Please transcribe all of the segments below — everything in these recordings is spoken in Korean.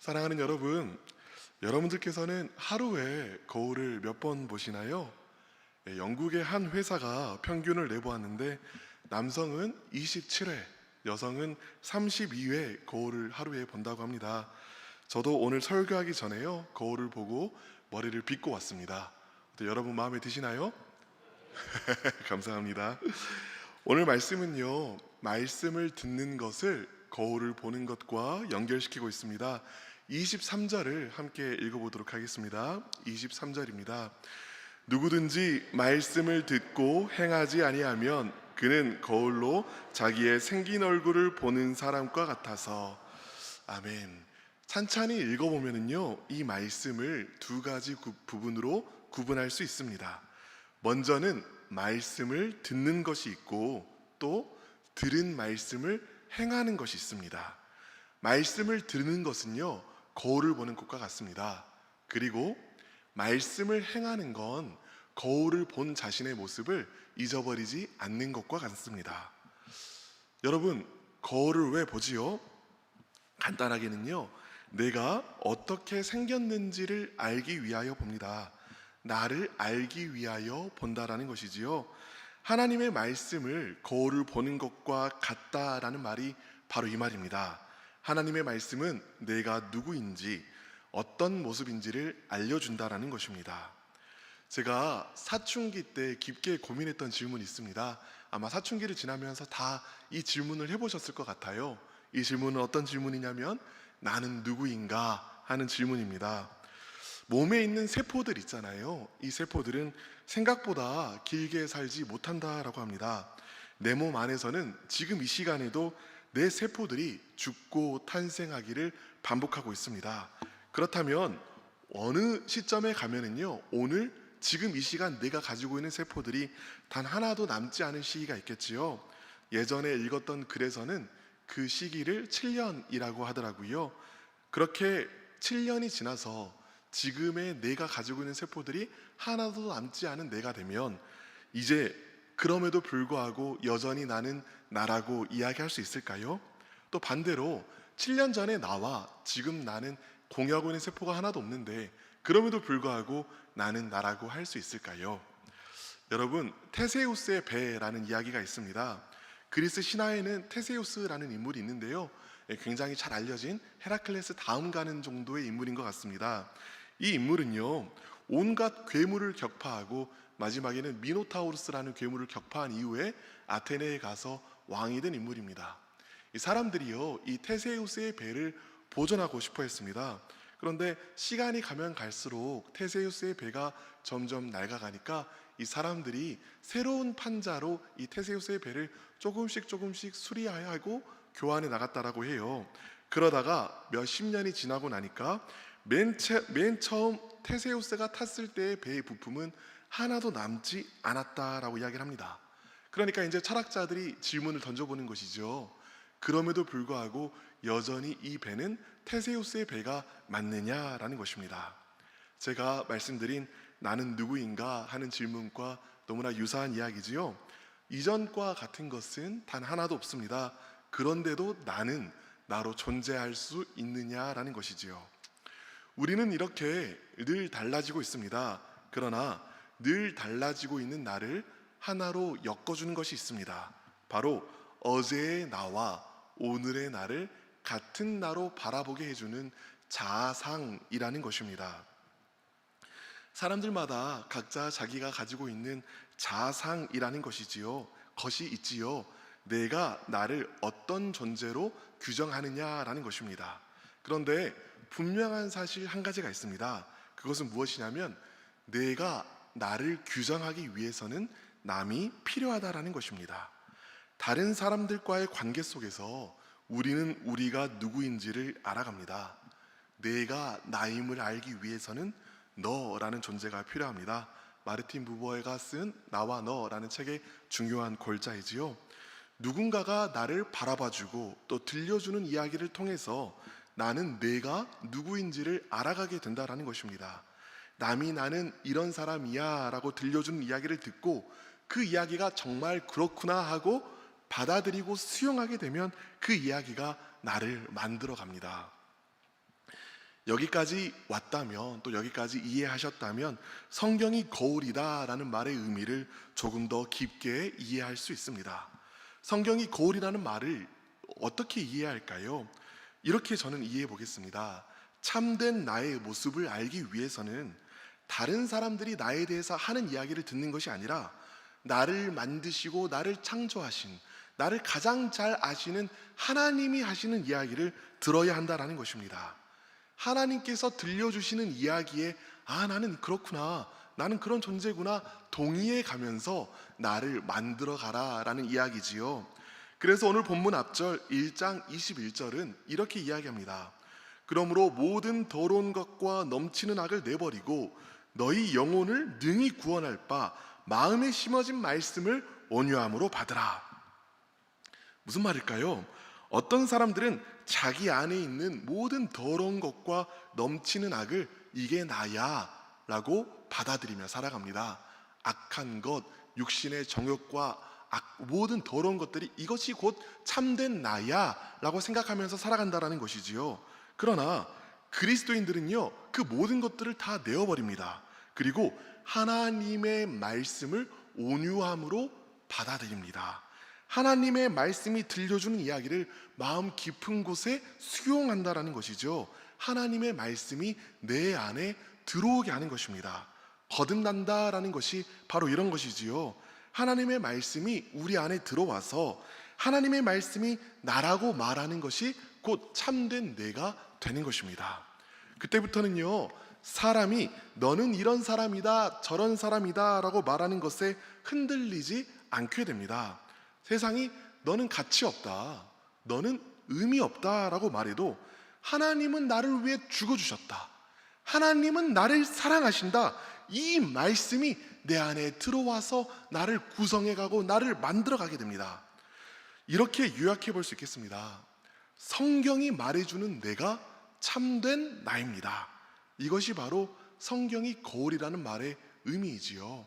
사랑하는 여러분, 여러분들께서는 하루에 거울을 몇 번 보시나요? 영국의 한 회사가 평균을 내보았는데 남성은 27회, 여성은 32회 거울을 하루에 본다고 합니다. 저도 오늘 설교하기 전에요, 거울을 보고 머리를 빗고 왔습니다. 여러분 마음에 드시나요? 감사합니다. 오늘 말씀은요, 말씀을 듣는 것을 거울을 보는 것과 연결시키고 있습니다. 23절을 함께 읽어보도록 하겠습니다. 23절입니다. 누구든지 말씀을 듣고 행하지 아니하면 그는 거울로 자기의 생긴 얼굴을 보는 사람과 같아서. 아멘. 찬찬히 읽어보면요, 이 말씀을 두 가지 부분으로 구분할 수 있습니다. 먼저는 말씀을 듣는 것이 있고 또 들은 말씀을 행하는 것이 있습니다. 말씀을 듣는 것은요, 거울을 보는 것과 같습니다. 그리고 말씀을 행하는 건 거울을 본 자신의 모습을 잊어버리지 않는 것과 같습니다. 여러분, 거울을 왜 보지요? 간단하게는요, 내가 어떻게 생겼는지를 알기 위하여 봅니다. 나를 알기 위하여 본다라는 것이지요. 하나님의 말씀을 거울을 보는 것과 같다라는 말이 바로 이 말입니다. 하나님의 말씀은 내가 누구인지, 어떤 모습인지를 알려준다라는 것입니다. 제가 사춘기 때 깊게 고민했던 질문이 있습니다. 아마 사춘기를 지나면서 다 이 질문을 해보셨을 것 같아요. 이 질문은 어떤 질문이냐면 나는 누구인가 하는 질문입니다. 몸에 있는 세포들 있잖아요. 이 세포들은 생각보다 길게 살지 못한다라고 합니다. 내 몸 안에서는 지금 이 시간에도 내 세포들이 죽고 탄생하기를 반복하고 있습니다. 그렇다면 어느 시점에 가면은요, 오늘 지금 이 시간 내가 가지고 있는 세포들이 단 하나도 남지 않은 시기가 있겠지요. 예전에 읽었던 글에서는 그 시기를 7년이라고 하더라고요. 그렇게 7년이 지나서 지금의 내가 가지고 있는 세포들이 하나도 남지 않은 내가 되면 이제 그럼에도 불구하고 여전히 나는 나라고 이야기할 수 있을까요? 또 반대로 7년 전에 나와 지금 나는 공유하고 있는 세포가 하나도 없는데 그럼에도 불구하고 나는 나라고 할 수 있을까요? 여러분, 테세우스의 배라는 이야기가 있습니다. 그리스 신화에는 테세우스라는 인물이 있는데요, 굉장히 잘 알려진 헤라클레스 다음 가는 정도의 인물인 것 같습니다. 이 인물은요, 온갖 괴물을 격파하고 마지막에는 미노타우루스라는 괴물을 격파한 이후에 아테네에 가서 왕이 된 인물입니다. 이 사람들이요, 이 테세우스의 배를 보존하고 싶어 했습니다. 그런데 시간이 가면 갈수록 테세우스의 배가 점점 낡아가니까 이 사람들이 새로운 판자로 이 테세우스의 배를 조금씩 수리하고 교환해 나갔다라고 해요. 그러다가 몇십 년이 지나고 나니까 맨 처음 테세우스가 탔을 때의 배의 부품은 하나도 남지 않았다라고 이야기를 합니다. 그러니까 이제 철학자들이 질문을 던져보는 것이죠. 그럼에도 불구하고 여전히 이 배는 테세우스의 배가 맞느냐라는 것입니다. 제가 말씀드린 나는 누구인가 하는 질문과 너무나 유사한 이야기지요. 이전과 같은 것은 단 하나도 없습니다. 그런데도 나는 나로 존재할 수 있느냐라는 것이지요. 우리는 이렇게 늘 달라지고 있습니다. 그러나 늘 달라지고 있는 나를 하나로 엮어주는 것이 있습니다. 바로 어제의 나와 오늘의 나를 같은 나로 바라보게 해주는 자아상이라는 것입니다. 사람들마다 각자 자기가 가지고 있는 자아상이라는 것이 있지요. 내가 나를 어떤 존재로 규정하느냐라는 것입니다. 그런데 분명한 사실 한 가지가 있습니다. 그것은 무엇이냐면 내가 나를 규정하기 위해서는 남이 필요하다라는 것입니다. 다른 사람들과의 관계 속에서 우리는 우리가 누구인지를 알아갑니다. 내가 나임을 알기 위해서는 너라는 존재가 필요합니다. 마르틴 부버에가 쓴 나와 너라는 책의 중요한 골자이지요. 누군가가 나를 바라봐주고 또 들려주는 이야기를 통해서 나는 내가 누구인지를 알아가게 된다라는 것입니다. 남이 나는 이런 사람이야 라고 들려주는 이야기를 듣고 그 이야기가 정말 그렇구나 하고 받아들이고 수용하게 되면 그 이야기가 나를 만들어 갑니다. 여기까지 왔다면, 또 여기까지 이해하셨다면 성경이 거울이다라는 말의 의미를 조금 더 깊게 이해할 수 있습니다. 성경이 거울이라는 말을 어떻게 이해할까요? 이렇게 저는 이해해 보겠습니다. 참된 나의 모습을 알기 위해서는 다른 사람들이 나에 대해서 하는 이야기를 듣는 것이 아니라 나를 만드시고 나를 창조하신, 나를 가장 잘 아시는 하나님이 하시는 이야기를 들어야 한다는 것입니다. 하나님께서 들려주시는 이야기에 나는 그렇구나, 나는 그런 존재구나 동의해 가면서 나를 만들어 가라라는 이야기지요. 그래서 오늘 본문 앞절 1장 21절은 이렇게 이야기합니다. 그러므로 모든 더러운 것과 넘치는 악을 내버리고 너희 영혼을 능히 구원할 바 마음에 심어진 말씀을 온유함으로 받으라. 무슨 말일까요? 어떤 사람들은 자기 안에 있는 모든 더러운 것과 넘치는 악을 이게 나야 라고 받아들이며 살아갑니다. 악한 것, 육신의 정욕과 모든 더러운 것들이 이것이 곧 참된 나야 라고 생각하면서 살아간다는 것이지요. 그러나 그리스도인들은요, 그 모든 것들을 다 내어버립니다. 그리고 하나님의 말씀을 온유함으로 받아들입니다. 하나님의 말씀이 들려주는 이야기를 마음 깊은 곳에 수용한다라는 것이죠. 하나님의 말씀이 내 안에 들어오게 하는 것입니다. 거듭난다라는 것이 바로 이런 것이지요. 하나님의 말씀이 우리 안에 들어와서 하나님의 말씀이 나라고 말하는 것이 곧 참된 내가 되는 것입니다. 그때부터는요, 사람이 너는 이런 사람이다, 저런 사람이다 라고 말하는 것에 흔들리지 않게 됩니다. 세상이 너는 가치 없다, 너는 의미 없다 라고 말해도 하나님은 나를 위해 죽어주셨다, 하나님은 나를 사랑하신다, 이 말씀이 내 안에 들어와서 나를 구성해가고 나를 만들어가게 됩니다. 이렇게 요약해 볼 수 있겠습니다. 성경이 말해주는 내가 참된 나입니다. 이것이 바로 성경이 거울이라는 말의 의미이지요.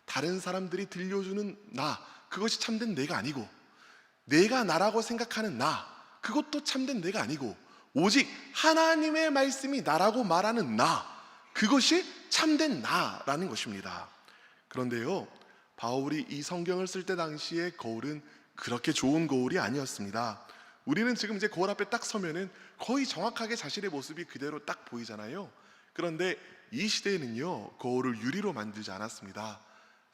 다른 사람들이 들려주는 나, 그것이 참된 내가 아니고, 내가 나라고 생각하는 나, 그것도 참된 내가 아니고, 오직 하나님의 말씀이 나라고 말하는 나, 그것이 참된 나라는 것입니다. 그런데요, 바울이 이 성경을 쓸 때 당시에 거울은 그렇게 좋은 거울이 아니었습니다. 우리는 지금 이제 거울 앞에 딱 서면은 거의 정확하게 자신의 모습이 그대로 딱 보이잖아요. 그런데 이 시대에는요, 거울을 유리로 만들지 않았습니다.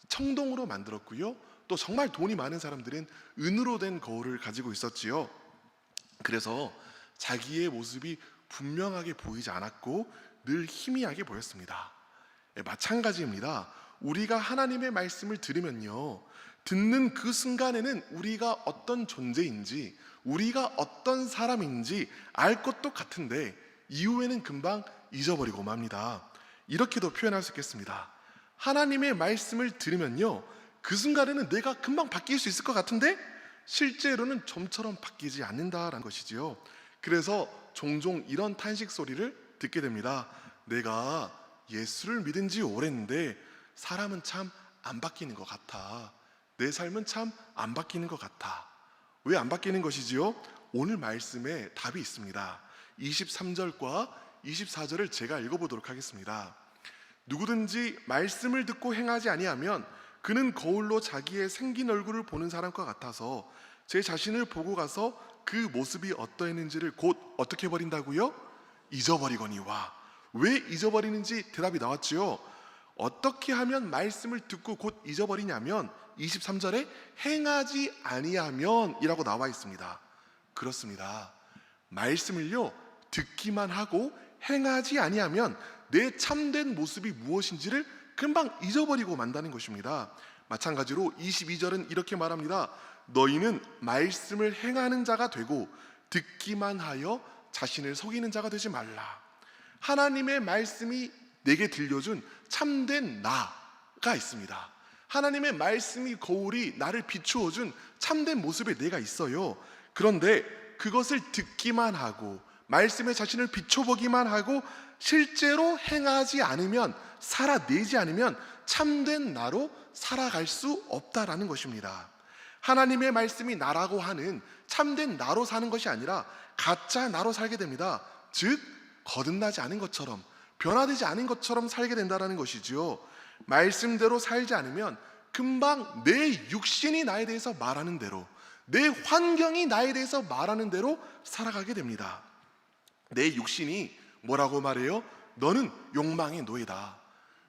청동으로 만들었고요, 또 정말 돈이 많은 사람들은 은으로 된 거울을 가지고 있었지요. 그래서 자기의 모습이 분명하게 보이지 않았고 늘 희미하게 보였습니다. 마찬가지입니다. 우리가 하나님의 말씀을 들으면요, 듣는 그 순간에는 우리가 어떤 존재인지, 우리가 어떤 사람인지 알 것도 같은데 이후에는 금방 잊어버리고 맙니다. 이렇게도 표현할 수 있겠습니다. 하나님의 말씀을 들으면요, 그 순간에는 내가 금방 바뀔 수 있을 것 같은데 실제로는 좀처럼 바뀌지 않는다라는 것이지요. 그래서 종종 이런 탄식 소리를 듣게 됩니다. 내가 예수를 믿은 지 오래인데 사람은 참 안 바뀌는 것 같아. 내 삶은 참 안 바뀌는 것 같아. 왜 안 바뀌는 것이지요? 오늘 말씀에 답이 있습니다. 23절과 24절을 제가 읽어보도록 하겠습니다. 누구든지 말씀을 듣고 행하지 아니하면 그는 거울로 자기의 생긴 얼굴을 보는 사람과 같아서 제 자신을 보고 가서 그 모습이 어떠했는지를 곧 어떻게 버린다고요? 잊어버리거니와. 왜 잊어버리는지 대답이 나왔지요. 어떻게 하면 말씀을 듣고 곧 잊어버리냐면 23절에 행하지 아니하면 이라고 나와 있습니다. 그렇습니다. 말씀을요, 듣기만 하고 행하지 아니하면 내 참된 모습이 무엇인지를 금방 잊어버리고 만다는 것입니다. 마찬가지로 22절은 이렇게 말합니다. 너희는 말씀을 행하는 자가 되고 듣기만 하여 자신을 속이는 자가 되지 말라. 하나님의 말씀이 내게 들려준 참된 나가 있습니다. 하나님의 말씀이 거울이 나를 비추어준 참된 모습의 내가 있어요. 그런데 그것을 듣기만 하고 말씀에 자신을 비춰보기만 하고 실제로 행하지 않으면, 살아내지 않으면 참된 나로 살아갈 수 없다라는 것입니다. 하나님의 말씀이 나라고 하는 참된 나로 사는 것이 아니라 가짜 나로 살게 됩니다. 즉 거듭나지 않은 것처럼, 변화되지 않은 것처럼 살게 된다는 것이지요. 말씀대로 살지 않으면 금방 내 육신이 나에 대해서 말하는 대로, 내 환경이 나에 대해서 말하는 대로 살아가게 됩니다. 내 육신이 뭐라고 말해요? 너는 욕망의 노예다.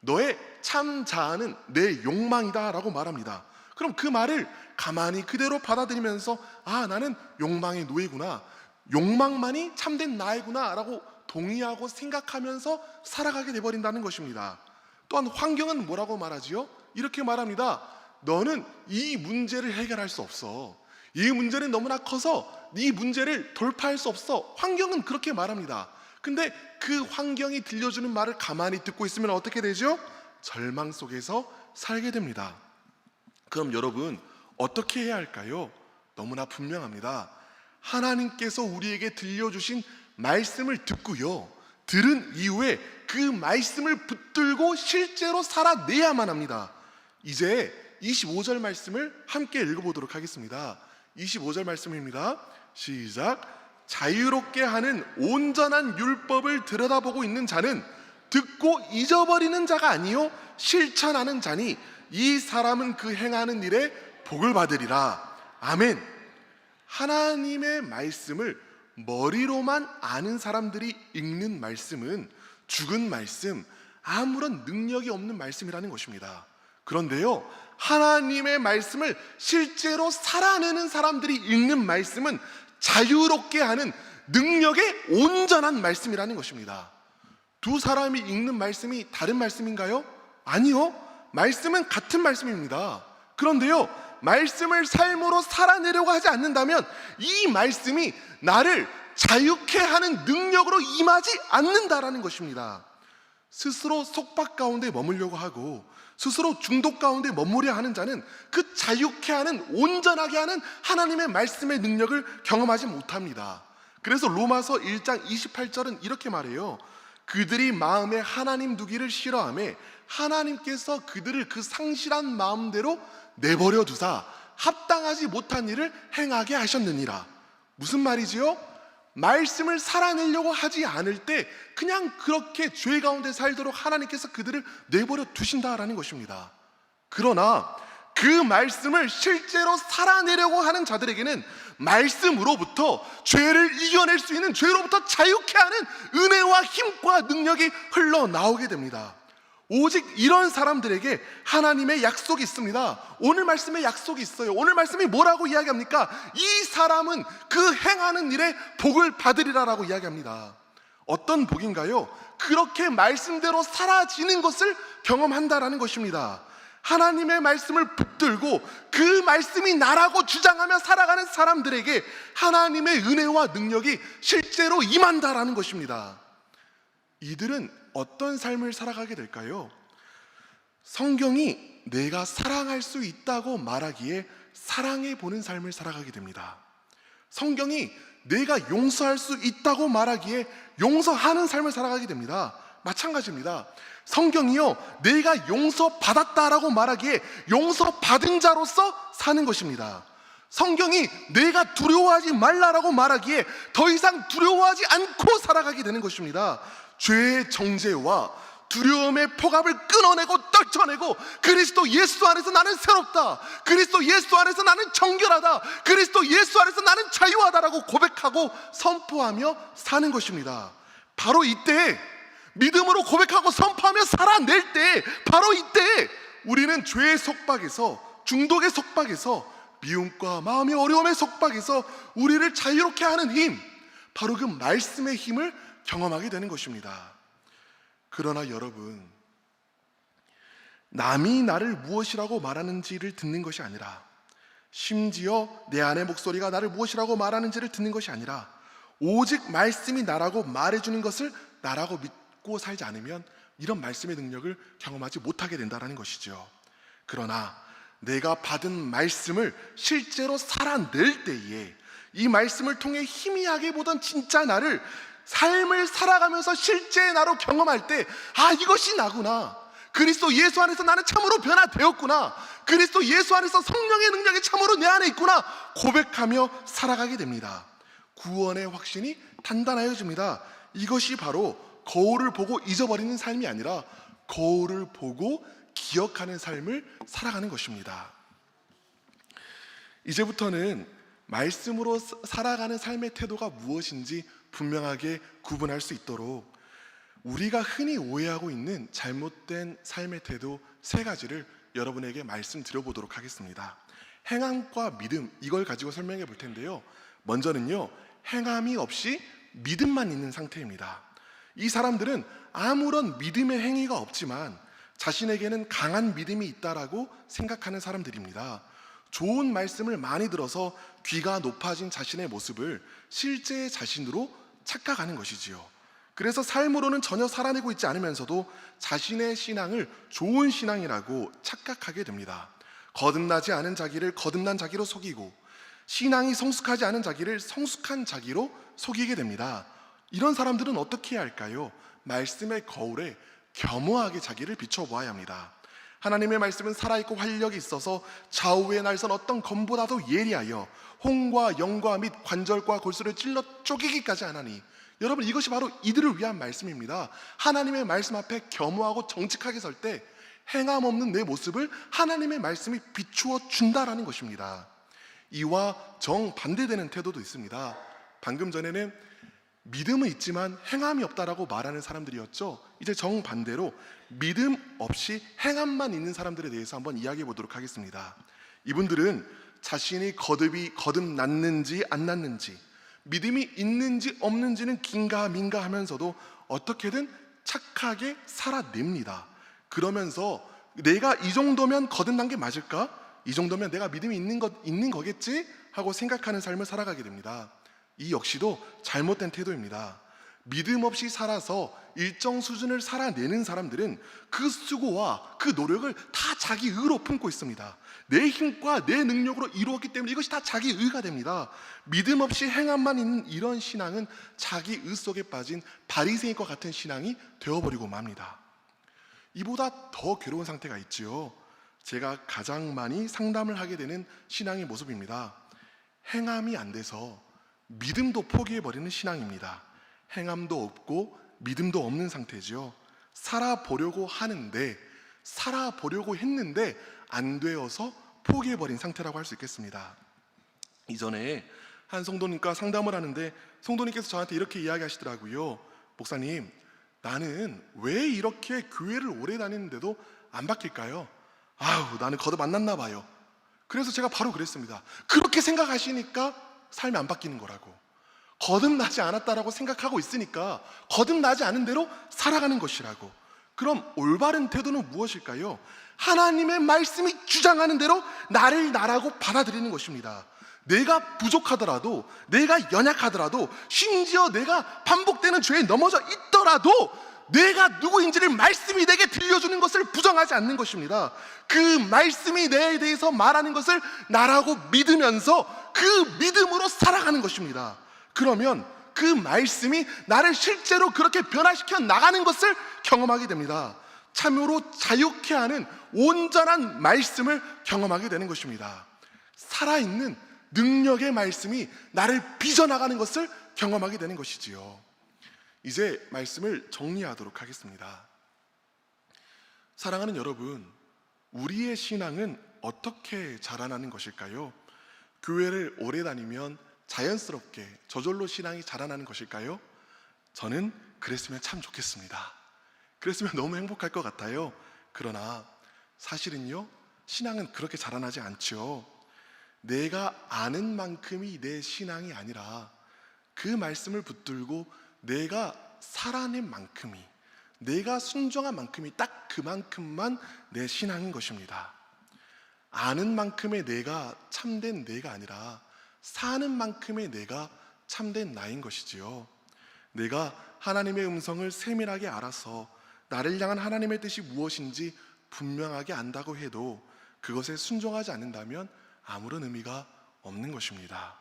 너의 참 자아는 내 욕망이다 라고 말합니다. 그럼 그 말을 가만히 그대로 받아들이면서 나는 욕망의 노예구나, 욕망만이 참된 나이구나 라고 동의하고 생각하면서 살아가게 돼버린다는 것입니다. 또한 환경은 뭐라고 말하지요? 이렇게 말합니다. 너는 이 문제를 해결할 수 없어. 이 문제는 너무나 커서 이 문제를 돌파할 수 없어. 환경은 그렇게 말합니다. 근데 그 환경이 들려주는 말을 가만히 듣고 있으면 어떻게 되죠? 절망 속에서 살게 됩니다. 그럼 여러분 어떻게 해야 할까요? 너무나 분명합니다. 하나님께서 우리에게 들려주신 말씀을 듣고요, 들은 이후에 그 말씀을 붙들고 실제로 살아내야만 합니다. 이제 25절 말씀을 함께 읽어보도록 하겠습니다. 25절 말씀입니다. 시작. 자유롭게 하는 온전한 율법을 들여다보고 있는 자는 듣고 잊어버리는 자가 아니요 실천하는 자니 이 사람은 그 행하는 일에 복을 받으리라. 아멘. 하나님의 말씀을 머리로만 아는 사람들이 읽는 말씀은 죽은 말씀, 아무런 능력이 없는 말씀이라는 것입니다. 그런데요, 하나님의 말씀을 실제로 살아내는 사람들이 읽는 말씀은 자유롭게 하는 능력의 온전한 말씀이라는 것입니다. 두 사람이 읽는 말씀이 다른 말씀인가요? 아니요, 말씀은 같은 말씀입니다. 그런데요, 말씀을 삶으로 살아내려고 하지 않는다면 이 말씀이 나를 자유케 하는 능력으로 임하지 않는다라는 것입니다. 스스로 속박 가운데 머물려고 하고 스스로 중독 가운데 머무려 하는 자는 그 자유케 하는, 온전하게 하는 하나님의 말씀의 능력을 경험하지 못합니다. 그래서 로마서 1장 28절은 이렇게 말해요. 그들이 마음에 하나님 두기를 싫어하며 하나님께서 그들을 그 상실한 마음대로 내버려 두사 합당하지 못한 일을 행하게 하셨느니라. 무슨 말이지요? 말씀을 살아내려고 하지 않을 때 그냥 그렇게 죄 가운데 살도록 하나님께서 그들을 내버려 두신다라는 것입니다. 그러나 그 말씀을 실제로 살아내려고 하는 자들에게는 말씀으로부터 죄를 이겨낼 수 있는, 죄로부터 자유케 하는 은혜와 힘과 능력이 흘러나오게 됩니다. 오직 이런 사람들에게 하나님의 약속이 있습니다. 오늘 말씀에 약속이 있어요. 오늘 말씀이 뭐라고 이야기합니까? 이 사람은 그 행하는 일에 복을 받으리라라고 이야기합니다. 어떤 복인가요? 그렇게 말씀대로 사라지는 것을 경험한다라는 것입니다. 하나님의 말씀을 붙들고 그 말씀이 나라고 주장하며 살아가는 사람들에게 하나님의 은혜와 능력이 실제로 임한다라는 것입니다. 이들은 어떤 삶을 살아가게 될까요? 성경이 내가 사랑할 수 있다고 말하기에 사랑해 보는 삶을 살아가게 됩니다. 성경이 내가 용서할 수 있다고 말하기에 용서하는 삶을 살아가게 됩니다. 마찬가지입니다. 성경이요, 내가 용서받았다라고 말하기에 용서받은 자로서 사는 것입니다. 성경이 내가 두려워하지 말라라고 말하기에 더 이상 두려워하지 않고 살아가게 되는 것입니다. 죄의 정죄와 두려움의 폭압을 끊어내고 떨쳐내고 그리스도 예수 안에서 나는 새롭다, 그리스도 예수 안에서 나는 정결하다, 그리스도 예수 안에서 나는 자유하다라고 고백하고 선포하며 사는 것입니다. 바로 이때 믿음으로 고백하고 선포하며 살아낼 때, 바로 이때 우리는 죄의 속박에서, 중독의 속박에서, 미움과 마음의 어려움의 속박에서 우리를 자유롭게 하는 힘, 바로 그 말씀의 힘을 경험하게 되는 것입니다. 그러나 여러분, 남이 나를 무엇이라고 말하는지를 듣는 것이 아니라, 심지어 내 안의 목소리가 나를 무엇이라고 말하는지를 듣는 것이 아니라 오직 말씀이 나라고 말해주는 것을 나라고 믿고 살지 않으면 이런 말씀의 능력을 경험하지 못하게 된다는 것이죠. 그러나 내가 받은 말씀을 실제로 살아낼 때에 이 말씀을 통해 희미하게 보던 진짜 나를 삶을 살아가면서 실제 나로 경험할 때, 이것이 나구나, 그리스도 예수 안에서 나는 참으로 변화되었구나, 그리스도 예수 안에서 성령의 능력이 참으로 내 안에 있구나 고백하며 살아가게 됩니다. 구원의 확신이 단단해집니다. 이것이 바로 거울을 보고 잊어버리는 삶이 아니라 거울을 보고 기억하는 삶을 살아가는 것입니다. 이제부터는 말씀으로 살아가는 삶의 태도가 무엇인지 분명하게 구분할 수 있도록 우리가 흔히 오해하고 있는 잘못된 삶의 태도 3가지를 여러분에게 말씀드려보도록 하겠습니다. 행함과 믿음, 이걸 가지고 설명해 볼 텐데요. 먼저는요, 행함이 없이 믿음만 있는 상태입니다. 이 사람들은 아무런 믿음의 행위가 없지만 자신에게는 강한 믿음이 있다라고 생각하는 사람들입니다. 좋은 말씀을 많이 들어서 귀가 높아진 자신의 모습을 실제의 자신으로 착각하는 것이지요. 그래서 삶으로는 전혀 살아내고 있지 않으면서도 자신의 신앙을 좋은 신앙이라고 착각하게 됩니다. 거듭나지 않은 자기를 거듭난 자기로 속이고 신앙이 성숙하지 않은 자기를 성숙한 자기로 속이게 됩니다. 이런 사람들은 어떻게 해야 할까요? 말씀의 거울에 겸허하게 자기를 비춰보아야 합니다. 하나님의 말씀은 살아있고 활력이 있어서 좌우의 날선 어떤 검보다도 예리하여 홍과 영과 및 관절과 골수를 찔러 쪼개기까지 하나니, 여러분, 이것이 바로 이들을 위한 말씀입니다. 하나님의 말씀 앞에 겸허하고 정직하게 설 때 행함 없는 내 모습을 하나님의 말씀이 비추어 준다라는 것입니다. 이와 정반대되는 태도도 있습니다. 방금 전에는 믿음은 있지만 행함이 없다라고 말하는 사람들이었죠. 이제 정반대로 믿음 없이 행함만 있는 사람들에 대해서 한번 이야기해 보도록 하겠습니다. 이분들은 자신이 거듭났는지 안 났는지, 믿음이 있는지 없는지는 긴가민가 하면서도 어떻게든 착하게 살아냅니다. 그러면서 내가 이 정도면 거듭난 게 맞을까? 이 정도면 내가 믿음이 있는 거겠지? 하고 생각하는 삶을 살아가게 됩니다. 이 역시도 잘못된 태도입니다. 믿음 없이 살아서 일정 수준을 살아내는 사람들은 그 수고와 그 노력을 다 자기 의로 품고 있습니다. 내 힘과 내 능력으로 이루었기 때문에 이것이 다 자기 의가 됩니다. 믿음 없이 행함만 있는 이런 신앙은 자기 의 속에 빠진 바리새인과 같은 신앙이 되어버리고 맙니다. 이보다 더 괴로운 상태가 있지요. 제가 가장 많이 상담을 하게 되는 신앙의 모습입니다. 행함이 안 돼서 믿음도 포기해버리는 신앙입니다. 행함도 없고 믿음도 없는 상태지요. 살아보려고 했는데 안 되어서 포기해버린 상태라고 할 수 있겠습니다. 이전에 한 성도님과 상담을 하는데 성도님께서 저한테 이렇게 이야기하시더라고요. 목사님, 나는 왜 이렇게 교회를 오래 다니는데도 안 바뀔까요? 나는 거듭 안 났나 봐요. 그래서 제가 바로 그랬습니다. 그렇게 생각하시니까 삶이 안 바뀌는 거라고. 거듭나지 않았다라고 생각하고 있으니까 거듭나지 않은 대로 살아가는 것이라고. 그럼 올바른 태도는 무엇일까요? 하나님의 말씀이 주장하는 대로 나를 나라고 받아들이는 것입니다. 내가 부족하더라도, 내가 연약하더라도, 심지어 내가 반복되는 죄에 넘어져 있더라도 내가 누구인지를 말씀이 내게 들려주는 것을 부정하지 않는 것입니다. 그 말씀이 내에 대해서 말하는 것을 나라고 믿으면서 그 믿음으로 살아가는 것입니다. 그러면 그 말씀이 나를 실제로 그렇게 변화시켜 나가는 것을 경험하게 됩니다. 참으로 자유케 하는 온전한 말씀을 경험하게 되는 것입니다. 살아있는 능력의 말씀이 나를 빚어나가는 것을 경험하게 되는 것이지요. 이제 말씀을 정리하도록 하겠습니다. 사랑하는 여러분, 우리의 신앙은 어떻게 자라나는 것일까요? 교회를 오래 다니면 자연스럽게 저절로 신앙이 자라나는 것일까요? 저는 그랬으면 참 좋겠습니다. 그랬으면 너무 행복할 것 같아요. 그러나 사실은요, 신앙은 그렇게 자라나지 않죠. 내가 아는 만큼이 내 신앙이 아니라 그 말씀을 붙들고 내가 살아낸 만큼이, 내가 순종한 만큼이 딱 그만큼만 내 신앙인 것입니다. 아는 만큼의 내가 참된 내가 아니라 사는 만큼의 내가 참된 나인 것이지요. 내가 하나님의 음성을 세밀하게 알아서 나를 향한 하나님의 뜻이 무엇인지 분명하게 안다고 해도 그것에 순종하지 않는다면 아무런 의미가 없는 것입니다.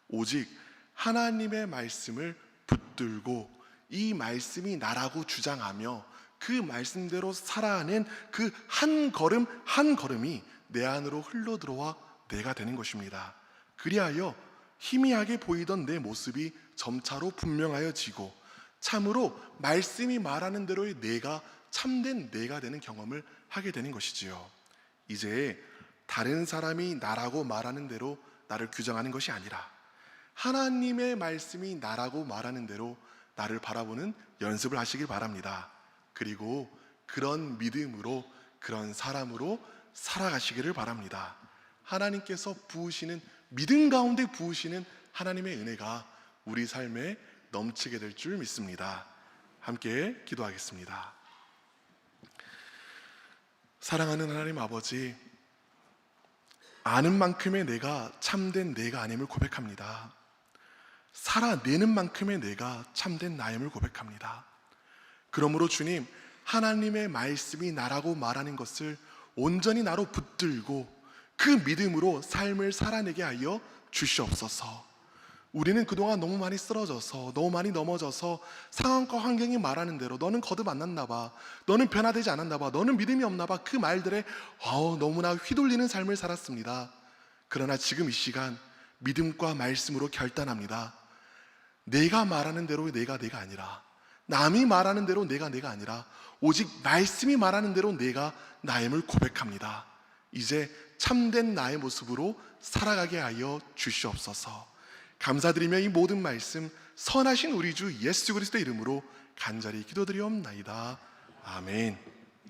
오직 하나님의 말씀을 붙들고 이 말씀이 나라고 주장하며 그 말씀대로 살아낸 그 한 걸음 한 걸음이 내 안으로 흘러들어와 내가 되는 것입니다. 그리하여 희미하게 보이던 내 모습이 점차로 분명하여지고 참으로 말씀이 말하는 대로의 내가 참된 내가 되는 경험을 하게 되는 것이지요. 이제 다른 사람이 나라고 말하는 대로 나를 규정하는 것이 아니라 하나님의 말씀이 나라고 말하는 대로 나를 바라보는 연습을 하시길 바랍니다. 그리고 그런 믿음으로, 그런 사람으로 살아가시기를 바랍니다. 하나님께서 부으시는, 믿음 가운데 부으시는 하나님의 은혜가 우리 삶에 넘치게 될 줄 믿습니다. 함께 기도하겠습니다. 사랑하는 하나님 아버지, 아는 만큼의 내가 참된 내가 아님을 고백합니다. 살아내는 만큼의 내가 참된 나임을 고백합니다. 그러므로 주님, 하나님의 말씀이 나라고 말하는 것을 온전히 나로 붙들고 그 믿음으로 삶을 살아내게 하여 주시옵소서. 우리는 그동안 너무 많이 쓰러져서, 너무 많이 넘어져서 상황과 환경이 말하는 대로 너는 거듭 안 났나 봐, 너는 변화되지 않았나 봐, 너는 믿음이 없나 봐, 그 말들에 너무나 휘둘리는 삶을 살았습니다. 그러나 지금 이 시간 믿음과 말씀으로 결단합니다. 내가 말하는 대로 내가 아니라, 남이 말하는 대로 내가 아니라 오직 말씀이 말하는 대로 내가 나임을 고백합니다. 이제 참된 나의 모습으로 살아가게 하여 주시옵소서. 감사드리며 이 모든 말씀 선하신 우리 주 예수 그리스도의 이름으로 간절히 기도드리옵나이다. 아멘.